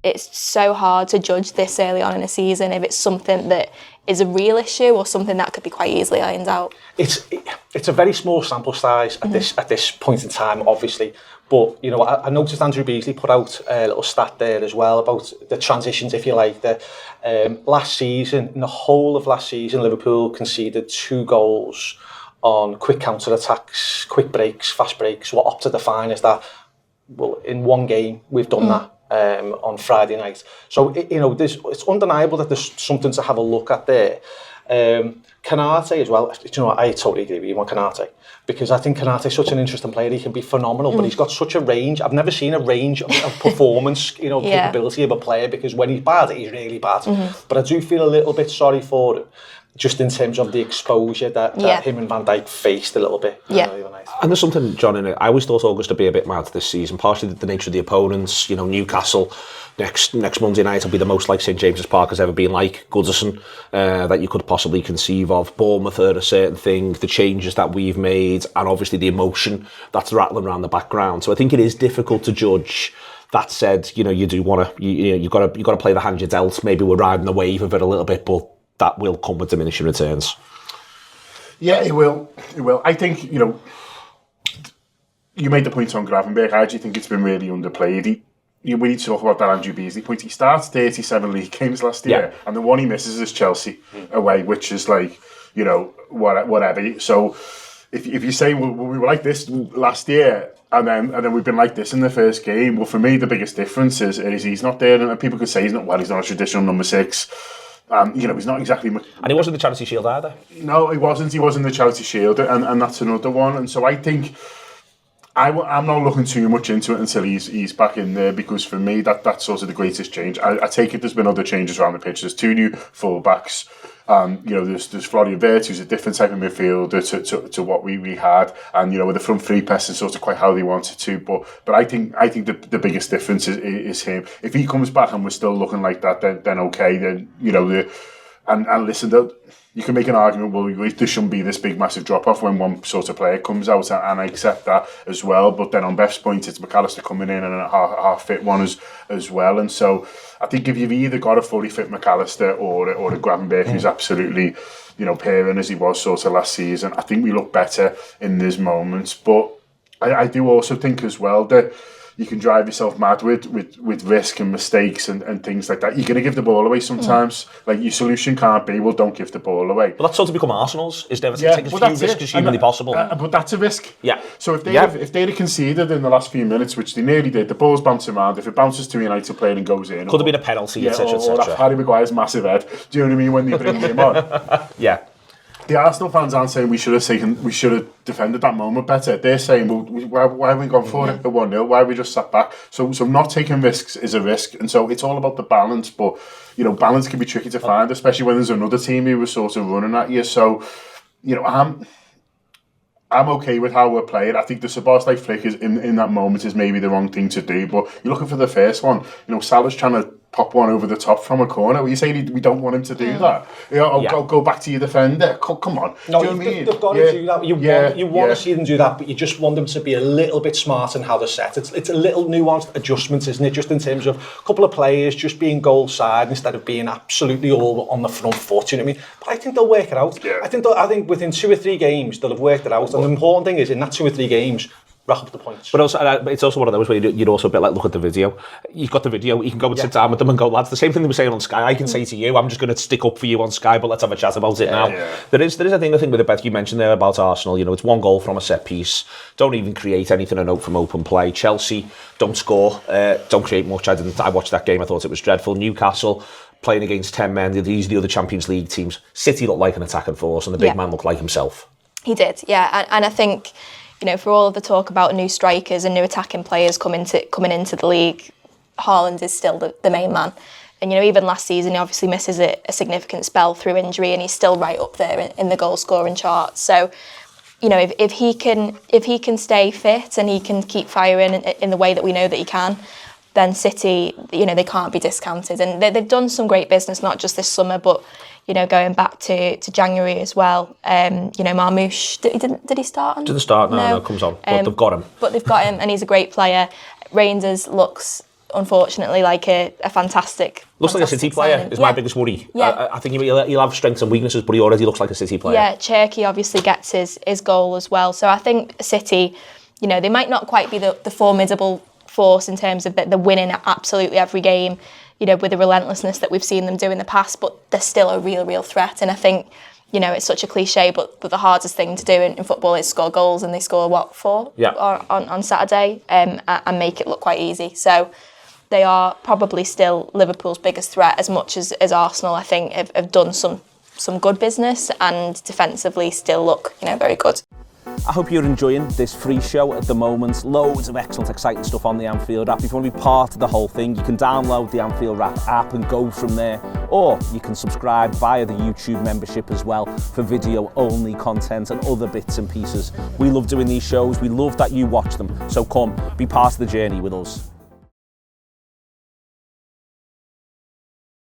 it's so hard to judge this early on in a season if it's something that is a real issue or something that could be quite easily ironed out. It's a very small sample size at this point in time, obviously. But, you know, I noticed Andrew Beasley put out a little stat there as well about the transitions, if you like. Last season, in the whole of last season, Liverpool conceded 2 goals on quick counter-attacks, quick breaks, fast breaks. What Opta define is that, well, in one game, we've done that. On Friday night. So, you know, it's undeniable that there's something to have a look at there. Kanate as well, you know, I totally agree with you on Kanate, because I think Kanate's such an interesting player. He can be phenomenal, but he's got such a range. I've never seen a range of performance, you know, capability of a player, because when he's bad, he's really bad. But I do feel a little bit sorry for him, just in terms of the exposure that him and Van Dijk faced a little bit. And there's something, John, in it. I always thought August would be a bit mad this season, partially the nature of the opponents. You know, Newcastle next Monday night will be the most like St James's Park has ever been like. Goodison, that you could possibly conceive of. Bournemouth are a certain thing, the changes that we've made, and obviously the emotion that's rattling around the background. So I think it is difficult to judge. That said, you know, you do want to, you've got to play the hand you're dealt. Maybe we're riding the wave of it a little bit, but that will come with diminishing returns. Yeah, it will. It will. I think, you know, you made the point on Gravenberch. I actually think it's been really underplayed. We need to talk about that Andrew Beasley point. He starts 37 league games last year, and the one he misses is Chelsea away, which is like, you know, whatever. So if you say, well, we were like this last year, and then we've been like this in the first game, well, for me, the biggest difference is he's not there. And people could say he's not a traditional number 6. You know, he's not exactly... And he wasn't the Charity Shield either. No, he wasn't. He wasn't the Charity Shield, and that's another one. And so I think I'm not looking too much into it until he's back in there, because for me, that's sort of the greatest change. I take it there's been other changes around the pitch. There's 2 new full-backs. You know, there's Florian Wirtz, who's a different type of midfielder to what we had, and you know, with the front 3 pressing sort of quite how they wanted to. But I think the biggest difference is him. If he comes back and we're still looking like that, then okay. Then you know and listen, you can make an argument, well, there shouldn't be this big massive drop off when one sort of player comes out, and I accept that as well. But then on Beth's point, it's McAllister coming in and a half fit one as well, and so I think if you've either got a fully fit McAllister or a Gravenberch who's absolutely, you know, pairing as he was sort of last season, I think we look better in these moments. But I do also think as well that you can drive yourself mad with risk and mistakes and things like that. You're going to give the ball away sometimes. Like, your solution can't be, well, don't give the ball away. But that's sort of become Arsenal's, is never to take as few risks as humanly possible. But that's a risk. Yeah. So if they'd have conceded in the last few minutes, which they nearly did, the ball's bouncing around. If it bounces to a United player and goes in, could have been a penalty, etc. Or that Harry Maguire's massive head. Do you know what I mean? When they bring him on. Yeah. The Arsenal fans aren't saying we should have defended that moment better. They're saying, well, why have we gone for it at 1-0? Why have we just sat back? So not taking risks is a risk, and so it's all about the balance. But you know, balance can be tricky to find, especially when there's another team who was sort of running at you. So, you know, I'm okay with how we're playing. I think the Sabas-like flick is in that moment is maybe the wrong thing to do. But you're looking for the first one. You know, Salah's trying to pop one over the top from a corner. Well, you say we don't want him to do that. You know, go back to your defender. Come on. No, do you know what I mean? They've got to do that. You want to see them do that, but you just want them to be a little bit smart in how they're set. It's a little nuanced adjustment, isn't it? Just in terms of a couple of players just being goal side instead of being absolutely all on the front foot. You know what I mean? But I think they'll work it out. Yeah. I think within 2 or 3 games they'll have worked it out. And the important thing is, in that 2 or 3 games, rack up the points. But also, it's also one of those where you'd also a bit like look at the video. You've got the video, you can go and sit down with them and go, lads, the same thing they were saying on Sky, I can say to you, I'm just going to stick up for you on Sky, but let's have a chat about it now. Yeah. There is I think with the Beth you mentioned there about Arsenal, you know, it's 1 goal from a set piece, don't even create anything a note from open play. Chelsea don't score, don't create much. I watched that game, I thought it was dreadful. Newcastle playing against 10 men, these are the other Champions League teams. City looked like an attacking force and the big man looked like himself. He did, yeah, and I think, you know, for all of the talk about new strikers and new attacking players coming into the league, Haaland is still the main man. And, you know, even last season, he obviously misses a significant spell through injury, and he's still right up there in the goal scoring chart. So, you know, if he can stay fit and he can keep firing in the way that we know that he can, then City, you know, they can't be discounted. And they've done some great business, not just this summer, but, you know, going back to January as well. You know, Marmoush, did he start on? Didn't start, no, comes on. But they've got him. But they've got him, and he's a great player. Reinders looks unfortunately like a fantastic. Looks like a City player signing. is my biggest worry. Yeah. I think he'll have strengths and weaknesses, but he already looks like a City player. Yeah, Cherky obviously gets his goal as well. So I think City, you know, they might not quite be the formidable force in terms of that they're winning absolutely every game, you know, with the relentlessness that we've seen them do in the past, but they're still a real threat. And I think, you know, it's such a cliche, but the hardest thing to do in football is score goals, and they score, 4 on Saturday, and make it look quite easy. So they are probably still Liverpool's biggest threat, as much as Arsenal, I think, have done some good business and defensively still look, you know, very good. I hope you're enjoying this free show at the moment. Loads of excellent, exciting stuff on the Anfield app. If you want to be part of the whole thing, you can download the Anfield app and go from there. Or you can subscribe via the YouTube membership as well for video-only content and other bits and pieces. We love doing these shows. We love that you watch them. So come, be part of the journey with us.